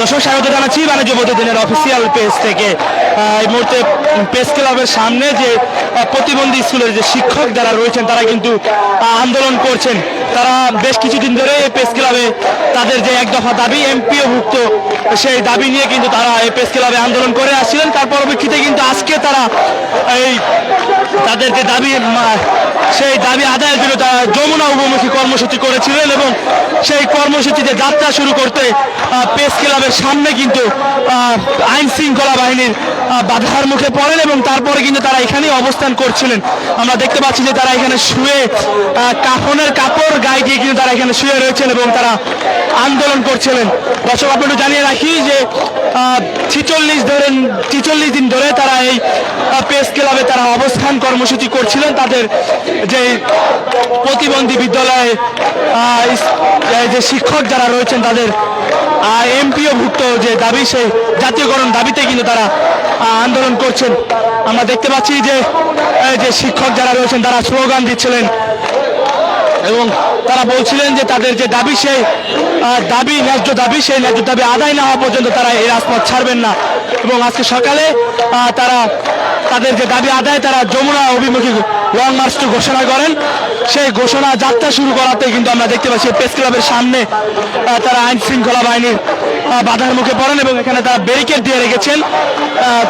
দর্শক স্বাগত জানাচ্ছি বাণিজ্য প্রতিদিনের অফিসিয়াল পেজ থেকে। এই মুহূর্তে প্রেস ক্লাবের সামনে যে প্রতিবন্ধী স্কুলের যে শিক্ষক যারা রয়েছেন তারা কিন্তু আন্দোলন করছেন। তারা বেশ কিছুদিন ধরে প্রেস ক্লাবে তাদের যে এক দফা দাবি এমপিওভুক্ত সেই দাবি নিয়ে কিন্তু তারা এই প্রেস ক্লাবে আন্দোলন করে আসছিলেন। তার পরবর্তীতে কিন্তু আজকে তারা এই তাদের যে দাবি সেই দাবি আদায়ের জন্য তারা যমুনা উপমুখী কর্মসূচি করেছিলেন এবং সেই কর্মসূচিতে যাত্রা শুরু করতে প্রেস ক্লাবের সামনে কিন্তু আইন শৃঙ্খলা বাহিনীর বাধার মুখে পড়েন এবং তারপরে কিন্তু তারা এখানেই অবস্থান করছিলেন। আমরা দেখতে পাচ্ছি যে তারা এখানে শুয়ে কাফনের কাপড় গায়ে দিয়ে কিন্তু তারা এখানে শুয়ে রয়েছেন এবং তারা আন্দোলন করছিলেন। দর্শক আপনাকে জানিয়ে রাখি যে 46 দিন ধরে তারা এই প্রেস ক্লাবে তারা অবস্থান কর্মসূচি করছিলেন। তাদের যে প্রতিবন্ধী বিদ্যালয়ে যে শিক্ষক যারা রয়েছেন তাদের এমপিওভুক্ত যে দাবি সেই জাতীয়করণ দাবিতে কিন্তু তারা আন্দোলন করছেন। আমরা দেখতে পাচ্ছি যে শিক্ষক যারা রয়েছেন তারা স্লোগান দিচ্ছিলেন এবং তারা বলছিলেন যে তাদের যে দাবি সেই দাবি ন্যায্য দাবি সেই ন্যায্য দাবি আদায় না হওয়া পর্যন্ত তারা এই রাজপথ ছাড়বেন না। এবং আজকে সকালে তারা তাদের যে দাবি আদায় তারা যমুনা অভিমুখী লং মার্চ ঘোষণা করেন। সেই ঘোষণা যাত্রা শুরু করাতে কিন্তু আমরা দেখতে পাচ্ছি প্রেস ক্লাবের সামনে তারা আইন শৃঙ্খলা বাহিনীর বাধার মুখে পড়েন এবং এখানে তারা ব্যারিকেড দিয়ে রেখেছেন।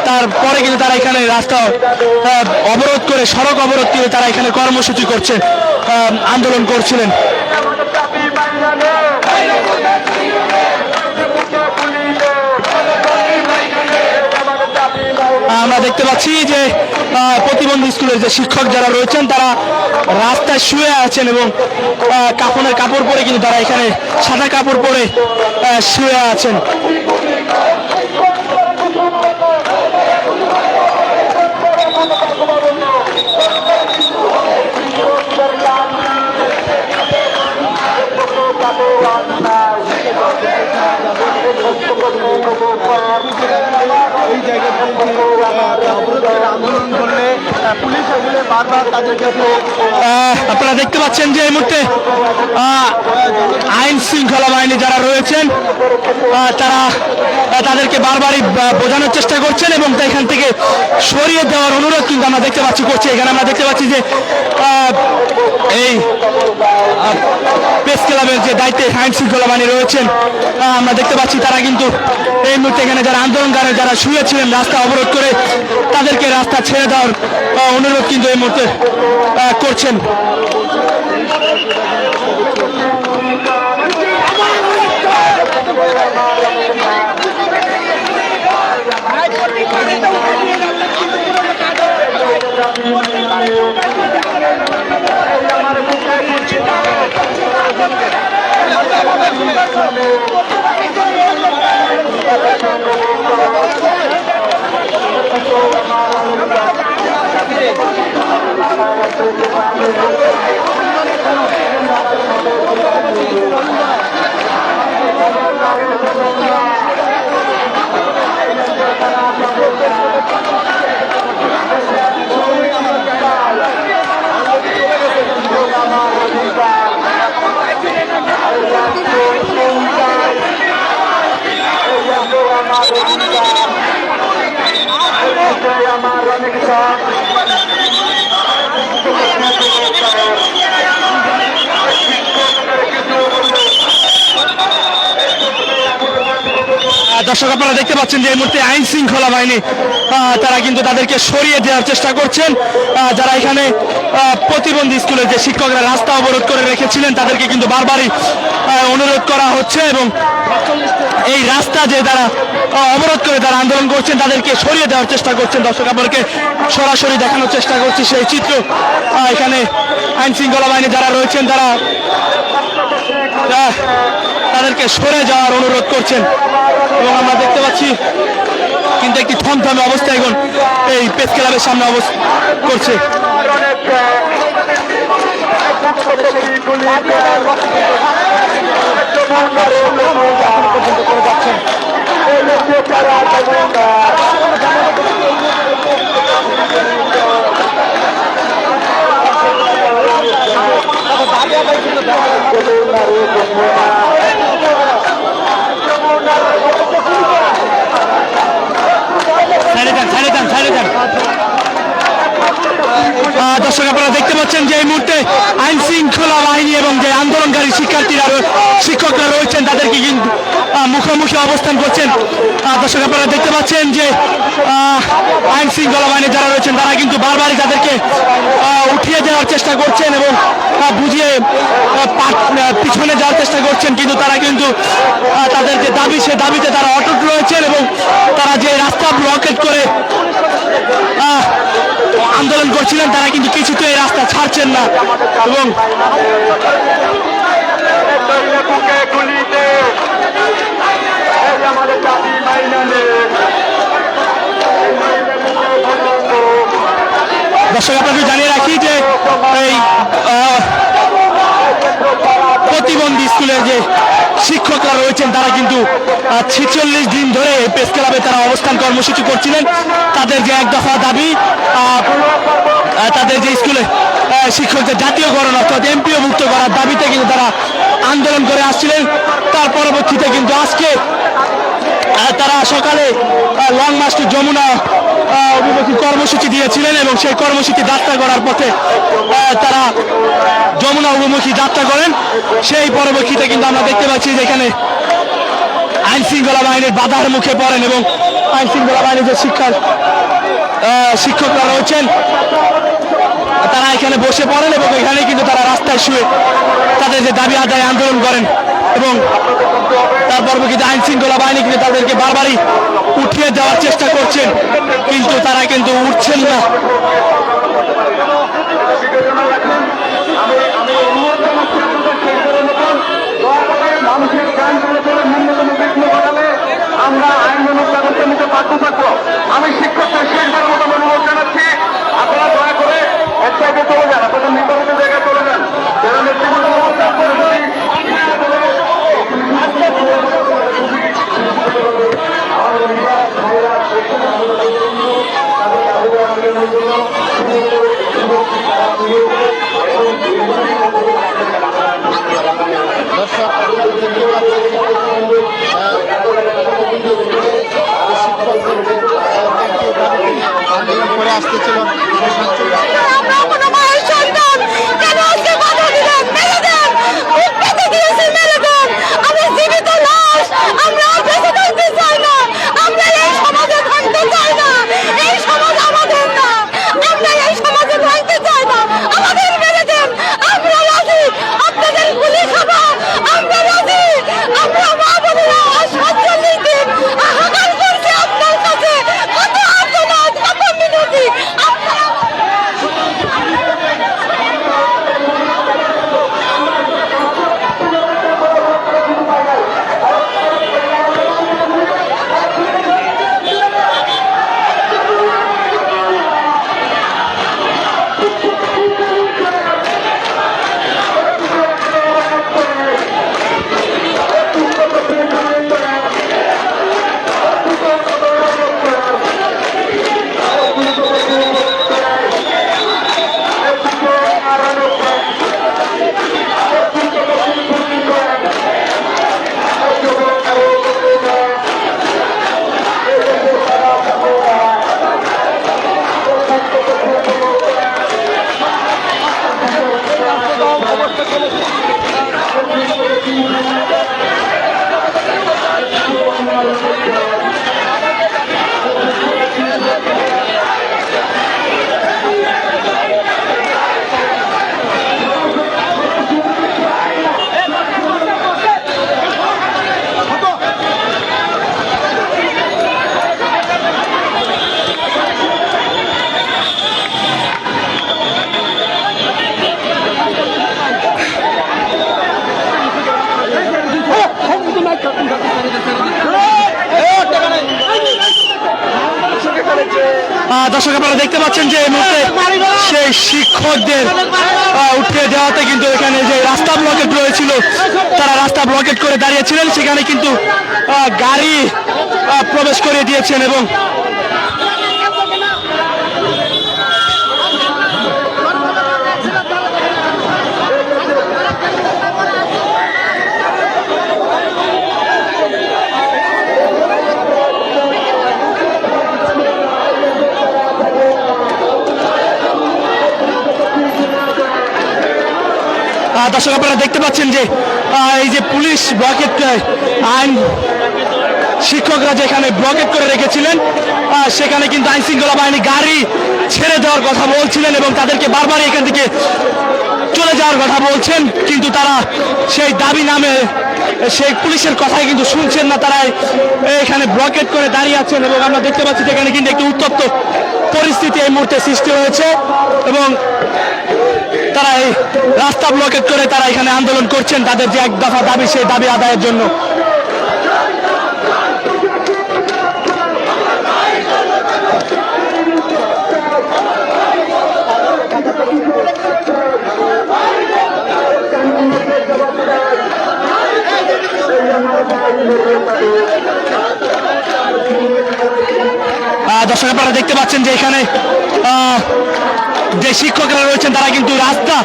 তারপরে কিন্তু তারা এখানে রাস্তা অবরোধ করে সড়ক অবরোধ করে তারা এখানে কর্মসূচি করছে আন্দোলন করছিলেন। আমরা দেখতে পাচ্ছি যে প্রতিবন্ধী স্কুলের যে শিক্ষক যারা রয়েছেন তারা রাস্তায় শুয়ে আছেন এবং কাফনের কাপড় পরে কিন্তু তারা এখানে সাদা কাপড় পরে শুয়ে আছেন। আপনারা দেখতে পাচ্ছেন যে এই মুহূর্তে আইন শৃঙ্খলা বাহিনী যারা রয়েছেন তারা তাদেরকে বারবারই বোঝানোর চেষ্টা করছেন এবং এখান থেকে সরিয়ে দেওয়ার অনুরোধ কিন্তু আমরা দেখতে পাচ্ছি করছে। এখানে আমরা দেখতে পাচ্ছি যে এই প্রেস ক্লাবের যে দায়িত্বে আইন শৃঙ্খলা বাহিনী রয়েছেন আমরা দেখতে পাচ্ছি তারা কিন্তু এই মুহূর্তে এখানে যারা আন্দোলনকারী যারা শুয়েছিলেন রাস্তা অবরোধ করে তাদেরকে রাস্তা ছেড়ে দেওয়ার অনুরোধ কিন্তু এই মুহূর্তে করছেন। দর্শক আপনারা দেখতে পাচ্ছেন যে এই মুহূর্তে আইন শৃঙ্খলা বাহিনী তারা কিন্তু তাদেরকে সরিয়ে দেওয়ার চেষ্টা করছেন। যারা এখানে প্রতিবন্ধী স্কুলের যে শিক্ষকরা রাস্তা অবরোধ করে রেখেছিলেন তাদেরকে কিন্তু বারবারই অনুরোধ করা হচ্ছে এবং এই রাস্তা যে তারা অবরোধ করে তারা আন্দোলন করছেন তাদেরকে সরিয়ে দেওয়ার চেষ্টা করছেন। দর্শক আপনাদেরকে সরাসরি দেখানোর চেষ্টা করছি সেই চিত্র। এখানে আইন শৃঙ্খলা বাহিনী যারা রয়েছেন তারা তাদেরকে সরে যাওয়ার অনুরোধ করছেন এবং আমরা দেখতে পাচ্ছি কিন্তু একটি থমথমে অবস্থা এখন এই প্রেস ক্লাবের সামনে অবস্থা করছে। দর্শক আপনারা দেখতে পাচ্ছেন যে এই মুহূর্তে আইন শৃঙ্খলা বাহিনী এবং যে আন্দোলনকারী শিক্ষকরা রয়েছেন তাদেরকে কিন্তু মুখোমুখি অবস্থান করছেন। দর্শক আপনারা দেখতে পাচ্ছেন যে আইন শৃঙ্খলা বাহিনী যারা রয়েছেন তারা কিন্তু বারবারই তাদেরকে উঠিয়ে দেওয়ার চেষ্টা করছেন এবং বুঝিয়ে পিছনে যাওয়ার চেষ্টা করছেন, কিন্তু তারা কিন্তু তাদের যে দাবি সে দাবিতে তারা অটুট রয়েছেন এবং তারা যে রাস্তা ব্লকেট করে আন্দোলন করছিলেন তারা কিন্তু কিছুতে এই রাস্তা ছাড়ছেন না এবং দর্শক আপনাকে জানিয়ে রাখি যে এই প্রতিবন্ধী স্কুলের যে শিক্ষকরা রয়েছেন তারা কিন্তু 46 দিন ধরে প্রেস ক্লাবে তারা অবস্থান কর্মসূচি করছিলেন। তাদের যে এক দফা দাবি, তাদের যে স্কুলে শিক্ষকদের জাতীয়করণ অর্থাৎ এমপিও মুক্ত করার দাবিতে কিন্তু তারা আন্দোলন করে আসছিলেন। তার পরবর্তীতে কিন্তু আজকে তারা সকালে লং মার্চ টু যমুনা অভিমুখী কর্মসূচি দিয়েছিলেন এবং সেই কর্মসূচি যাত্রা করার পথে তারা যমুনা অভিমুখী যাত্রা করেন। সেই পরবর্তীতে কিন্তু আমরা দেখতে পাচ্ছি যে এখানে আইন শৃঙ্খলা বাহিনীর বাধার মুখে পড়েন এবং আইন শৃঙ্খলা বাহিনীর যে শিক্ষকরা রয়েছেন তারা এখানে বসে পড়েন এবং এখানে কিন্তু তারা রাস্তায় শুয়ে তাদের যে দাবি আদায় আন্দোলন করেন এবং তার পরবর্তীতে আইন শৃঙ্খলা বাহিনী কিন্তু তাদেরকে বারবারই উঠিয়ে দেওয়ার চেষ্টা করছেন, কিন্তু তারা কিন্তু উঠছেন না। আমরা আইনজনক ব্যবস্থা নিতে বাধ্য থাকবো। আমি শিক্ষকদের শেষবার মতো অনুরোধ জানাচ্ছি, আপনারা দয়া করে এক জায়গায় চলে যান, আপনাদের নির্ধারিত জায়গায় চলে যান। যারা নেতৃত্ব অবস্থান করে করে আসতেছিল দর্শক আপনারা দেখতে পাচ্ছেন যে এই মুহূর্তে সেই শিক্ষকদের উঠিয়ে দেওয়াতে কিন্তু এখানে যে রাস্তা ব্লকেট রয়েছিল তারা রাস্তা ব্লকেট করে দাঁড়িয়েছিলেন, সেখানে কিন্তু গাড়ি প্রবেশ করে দিয়েছেন এবং দর্শক আপনারা দেখতে পাচ্ছেন যে এই যে পুলিশ ব্লকেট আইন শিক্ষকরা যেখানে ব্লকেট করে রেখেছিলেন সেখানে কিন্তু আইন শৃঙ্খলা বাহিনী গাড়ি ছেড়ে দেওয়ার কথা বলছিলেন এবং তাদেরকে বারবারই এখান থেকে চলে যাওয়ার কথা বলছেন, কিন্তু তারা সেই দাবি নামে সেই পুলিশের কথাই কিন্তু শুনছেন না। তারা এখানে ব্লকেট করে দাঁড়িয়ে আছেন এবং আমরা দেখতে পাচ্ছি যেখানে কিন্তু একটি উত্তপ্ত পরিস্থিতি এই মুহূর্তে সৃষ্টি হয়েছে এবং তারা এই রাস্তা ব্লকেট করে তারা এখানে আন্দোলন করছেন তাদের যে এক দফা দাবি সেই দাবি আদায়ের জন্য। দর্শক আপনারা দেখতে পাচ্ছেন যে এখানে যে শিক্ষকরা রয়েছেন তারা কিন্তু রাস্তা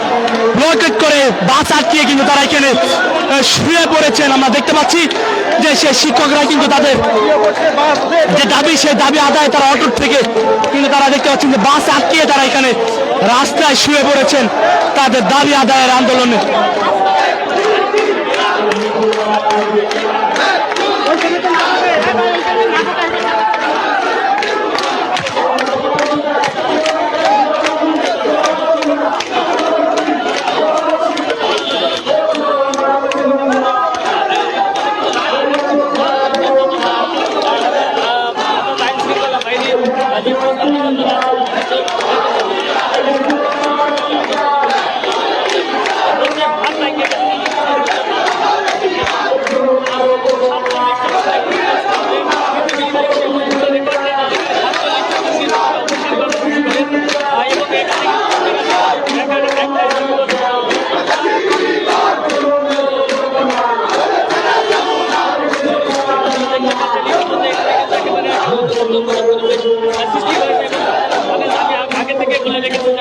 ব্লকেট করে বাস আটকিয়ে কিন্তু তারা এখানে শুয়ে পড়েছেন। আমরা দেখতে পাচ্ছি যে সেই শিক্ষকরা কিন্তু তাদের যে দাবি সেই দাবি আদায় তারা অটো থেকে কিন্তু তারা দেখতে পাচ্ছেন যে বাস আটকিয়ে তারা এখানে রাস্তায় শুয়ে পড়েছেন তাদের দাবি আদায়ের আন্দোলনে।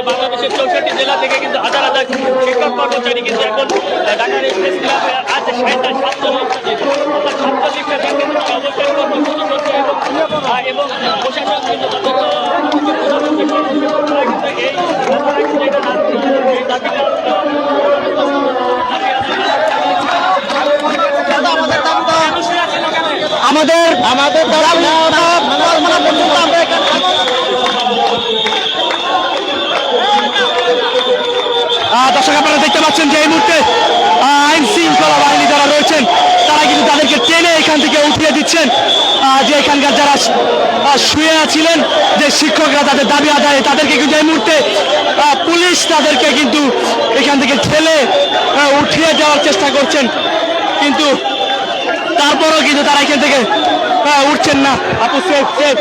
বাংলাদেশের 64 জেলা থেকে কিন্তু হাজার হাজার শিক্ষক কর্মচারী কিন্তু এখন ঢাকার এই প্রেস ক্লাবে আজ এবং প্রশাসন কিন্তু আমাদের দর্শক আপনারা দেখতে পাচ্ছেন যে এই মুহূর্তে আইন শৃঙ্খলা বাহিনী যারা রয়েছেন তারা কিন্তু তাদেরকে টেনে এখান থেকে উঠিয়ে দিচ্ছেন। যে এখানকার যারা শুয়ে ছিলেন যে শিক্ষকরা তাদের দাবি আদায়ে তাদেরকে কিন্তু এই মুহূর্তে পুলিশ তাদেরকে কিন্তু এখান থেকে ঠেলে উঠিয়ে দেওয়ার চেষ্টা করছেন, কিন্তু তারপরেও কিন্তু তারা এখান থেকে উঠছেন না। আপু সেফ সেফ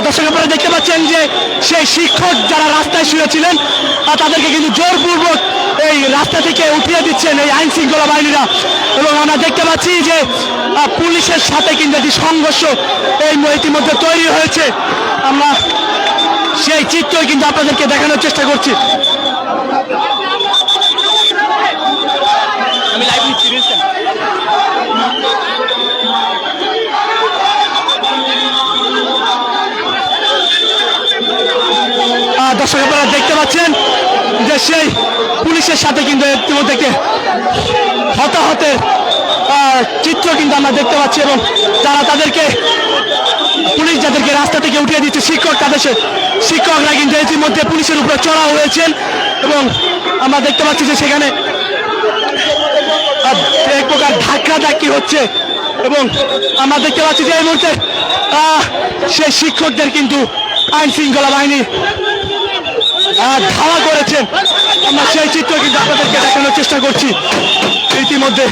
দর্শক আপনারা দেখতে পাচ্ছেন যে সেই শিক্ষক যারা রাস্তায় শুয়েছিলেন তাদেরকে কিন্তু জোরপূর্বক এই রাস্তা থেকে উঠিয়ে দিচ্ছেন এই আইন শৃঙ্খলা বাহিনীরা এবং আমরা দেখতে পাচ্ছি যে পুলিশের সাথে কিন্তু একটি সংঘর্ষ এই ইতিমধ্যে তৈরি হয়েছে। আমরা সেই চিত্রই কিন্তু আপনাদেরকে দেখানোর চেষ্টা করছি। আমি লাইভ নিচ্ছি। দর্শক আপনারা দেখতে পাচ্ছেন যে সেই পুলিশের সাথে কিন্তু ইতিমধ্যে হতাহতের চিত্র কিন্তু আমরা দেখতে পাচ্ছি এবং যারা তাদেরকে পুলিশ যাদেরকে রাস্তা থেকে উঠিয়ে দিচ্ছে শিক্ষকরা কিন্তু ইতিমধ্যে পুলিশের উপরে চড়াও হয়েছেন এবং আমরা দেখতে পাচ্ছি যে সেখানে এক প্রকার ধাক্কাধাক্কি হচ্ছে এবং আমরা দেখতে পাচ্ছি যে এই মুহূর্তে সেই শিক্ষকদের কিন্তু আইন শৃঙ্খলা বাহিনী ধাওয়া করেছেন। আমরা সেই চিত্র কিন্তু আপনাদেরকে দেখানোর চেষ্টা করছি ইতিমধ্যে।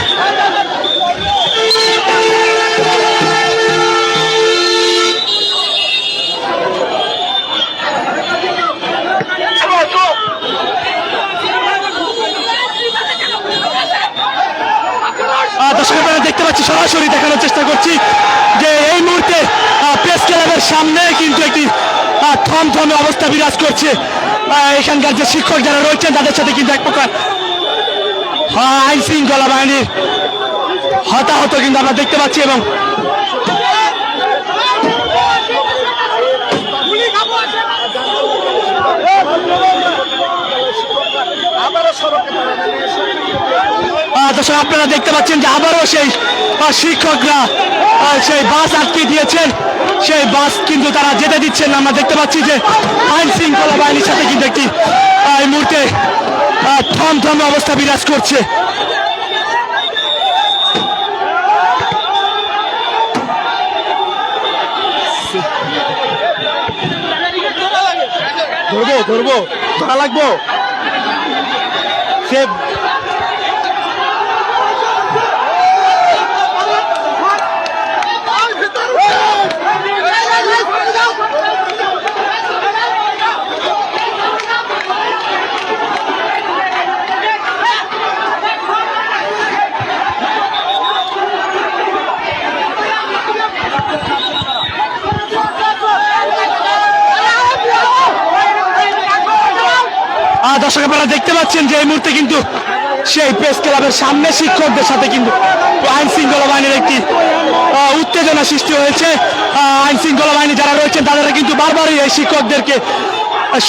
দর্শক আপনারা দেখতে পাচ্ছি সরাসরি দেখানোর চেষ্টা করছি যে এই মুহূর্তে প্রেস ক্লাবের সামনে কিন্তু একটি থমথমে অবস্থা বিরাজ করছে। এখানকার যে শিক্ষক যারা রয়েছেন তাদের সাথে কিন্তু এক প্রকার আইন শৃঙ্খলা বাহিনীর হতাহত কিন্তু আমরা দেখতে পাচ্ছি এবং দর্শক আপনারা দেখতে পাচ্ছেন যে আবারও সেই শিক্ষকরা সেই বাস আটকে দিয়েছেন, সেই বাস কিন্তু তারা যেতে দিচ্ছেন না। আমরা দেখতে পাচ্ছি যে আইন শৃঙ্খলা বাহিনীর সাথে কিন্তু একটি এই মুহূর্তে থমথমে অবস্থা বিরাজ করছে। ধরবো ধরা লাগবো সে দর্শক আপনারা দেখতে পাচ্ছেন যে এই মুহূর্তে কিন্তু সেই প্রেস ক্লাবের সামনে শিক্ষকদের সাথে কিন্তু আইন শৃঙ্খলা বাহিনীর একটি উত্তেজনা সৃষ্টি হয়েছে। আইন শৃঙ্খলা বাহিনী যারা রয়েছেন তারা কিন্তু বারবারই এই শিক্ষকদেরকে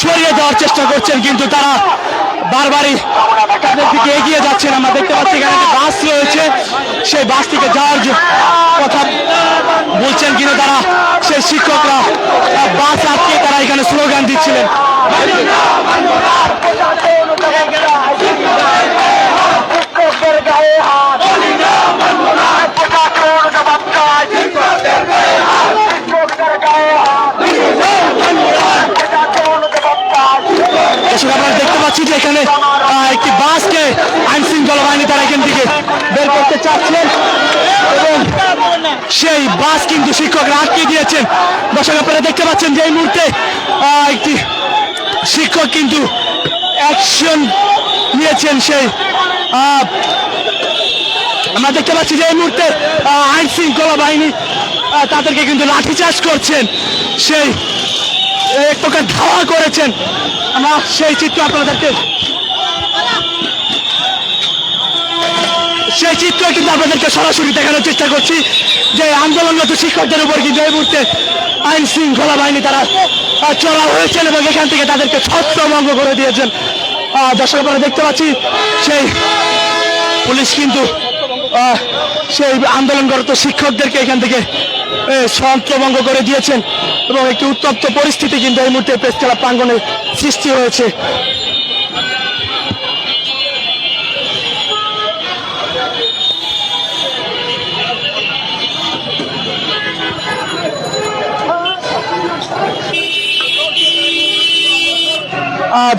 সরিয়ে দেওয়ার চেষ্টা করছেন, কিন্তু তারা বারবারই তাদের দিকে এগিয়ে যাচ্ছেন। আমরা দেখতে পাচ্ছি এখানে যে বাস রয়েছে সেই বাস থেকে যাওয়ার কথা বলছেন, কিন্তু তারা সেই শিক্ষকরা বাস আটকে তারা এখানে স্লোগান দিচ্ছিলেন। আমরা দেখতে পাচ্ছি যে এখানে একটি বাসকে আইন শৃঙ্খলা বাহিনী তারা এখান থেকে বের করতে চাচ্ছেন এবং সেই বাস কিন্তু শিক্ষকরা আটকে দিয়েছেন। দর্শক আপনারা দেখতে পাচ্ছেন যে এই মুহূর্তে একটি শিক্ষক কিন্তু অ্যাকশন নিয়েছেন। সেই আমরা দেখতে পাচ্ছি যে এই মুহূর্তে আইন শৃঙ্খলা বাহিনী তাদেরকে কিন্তু লাঠিচার্জ করছেন, সেই এক প্রকার ধাওয়া করেছেন। আমরা সেই চিত্র আপনাদেরকে কিন্তু আপনাদেরকে সরাসরি দেখানোর চেষ্টা করছি যে আন্দোলনরত শিক্ষকদের উপর কিন্তু এই মুহূর্তে আইন শৃঙ্খলা বাহিনী তারা চড়াও হয়েছেন এবং এখান থেকে তাদেরকে ছত্রভঙ্গ করে দিয়েছেন। দর্শক আপনারা দেখতে পাচ্ছি সেই পুলিশ কিন্তু সেই আন্দোলনরত শিক্ষকদেরকে এখান থেকে ছত্রভঙ্গ করে দিয়েছেন এবং একটি উত্তপ্ত পরিস্থিতি কিন্তু এই মুহূর্তে প্রেস ক্লাব প্রাঙ্গণে সৃষ্টি হয়েছে।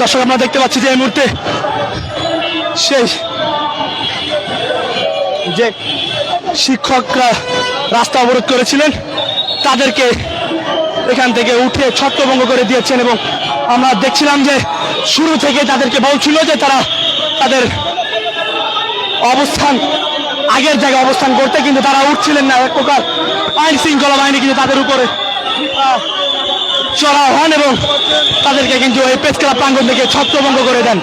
দর্শক আমরা দেখতে পাচ্ছি যে এই মুহূর্তে সেই যে শিক্ষকরা রাস্তা অবরোধ করেছিলেন তাদেরকে এখান থেকে উঠে ছত্রভঙ্গ করে দিয়েছেন এবং আমরা দেখছিলাম যে শুরু থেকে তাদেরকে বলছিল যে তারা তাদের অবস্থান আগের জায়গায় অবস্থান করতে, কিন্তু তারা উঠছিলেন না। এক প্রকার আইন শৃঙ্খলা বাহিনী কিন্তু তাদের উপরে চড়াও হন এবং তাদেরকে কিন্তু এই প্রেস ক্লাব প্রাঙ্গণ থেকে ছত্রভঙ্গ করে দেন।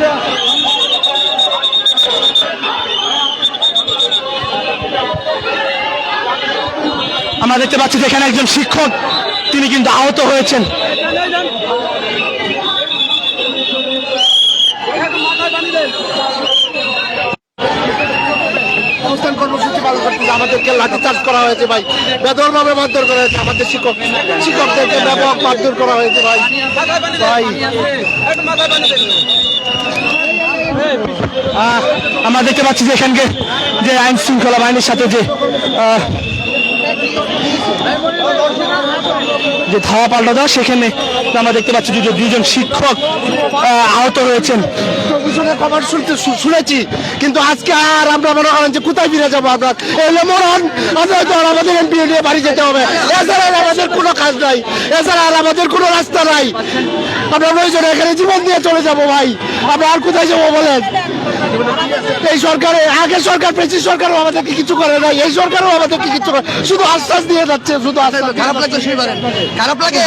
আমরা দেখতে পাচ্ছি যে এখানে একজন শিক্ষক তিনি কিন্তু আহত হয়েছেন। অবস্থান কর্মসূচি পালন করতে আমাদেরকে লাঠিচার্জ করা হয়েছে ভাই, বেদরভাবে মারধর করা হয়েছে, আমাদের শিক্ষকদেরকে ব্যাপক মারধর করা হয়েছে ভাই। আমরা দেখতে পাচ্ছি যে এখানকে যে আইন শৃঙ্খলা বাহিনীর সাথে যে ধাওয়া পাল্টা দেওয়া, সেখানে আমরা দেখতে পাচ্ছি যে দুজন শিক্ষক আহত হয়েছেন। খবর শুনেছি, কিন্তু আজকে আর আমরা মনে করেন যে কোথায় ফিরে যাবো আমরা, এলে মরণ আমাদের এমপি নিয়ে বাড়ি যেতে হবে, এছাড়া আমাদের কোনো কাজ নাই, এছাড়া আর আমাদের কোনো রাস্তা নাই। আমরা প্রয়োজনে এখানে জীবন দিয়ে চলে যাবো ভাই। আমরা আর কোথায় যাবো বলেন? এই সরকারে আগের সরকার প্রেসিডেন্ট সরকারও আমাদেরকে কিছু করে না, এই সরকারও আমাদেরকে কিছু করে, শুধু আশ্বাস দিয়ে যাচ্ছে, শুধু আশ্বাস। খারাপ লাগছে সই পারেন, খারাপ লাগে,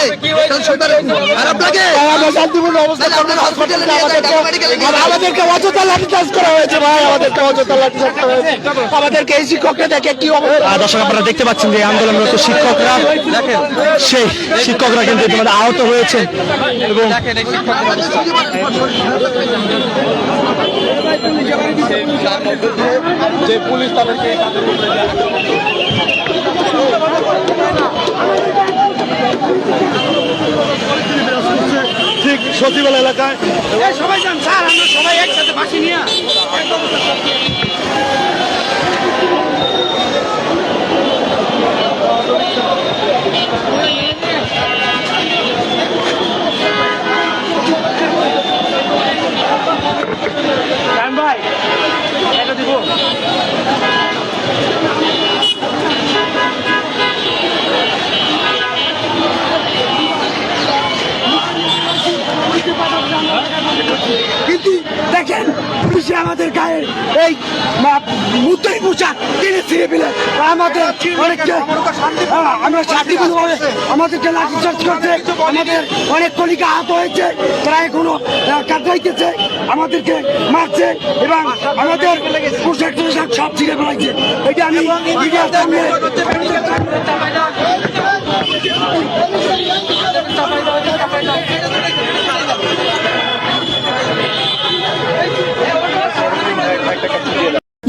সই পারেন, খারাপ লাগে। আমরা শান্তিপূর্ণ অবস্থা করবেন, হসপিটালে নিয়ে যান, ঢাকা মেডিকেলে নিয়ে যান। আমাদেরকে অযথা লাঠিচার্জ করা হয়েছে ভাই, আমাদেরকে অযথা লাঠিচার্জ করা হয়েছে, আমাদেরকে এই শিক্ষককে দেখে কি অবস্থা। দর্শক আপনারা দেখতে পাচ্ছেন যে আন্দোলনরত শিক্ষকরা, সেই শিক্ষকরা কিন্তু ইতিমধ্যে আহত হয়েছেন এবং যে পুলিশ তাদেরকে ঠিক সচিবালয় এলাকায় সবাই যান স্যার, আমরা সবাই একসাথে বাসি নিয়ে কিন্তু দেখেন পুলিশে আমাদের গায়ে এই মুদ্রাই পোশাক টেনে ছিঁড়ে ফেলে আমাদের অনেককে আমরা শান্তিপূর্ণভাবে আমাদেরকে লাঠিচার্জ করছে, আমাদের অনেক কলিকা আহত হয়েছে, তারা এখনো কাটাইতেছে, আমাদেরকে মারছে এবং আমাদের পোশাক টোশাক সব ছিঁড়ে ফেলাইছে। এটা আমি মিডিয়ার সামনে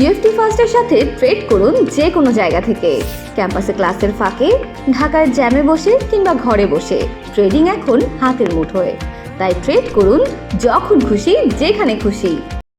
ইএফটি ফার্স্টের সাথে ট্রেড করুন যে কোনো জায়গা থেকে। ক্যাম্পাসে ক্লাসের ফাঁকে, ঢাকার জ্যামে বসে কিংবা ঘরে বসে, ট্রেডিং এখন হাতের মুঠোয়। তাই ট্রেড করুন যখন খুশি, যেখানে খুশি।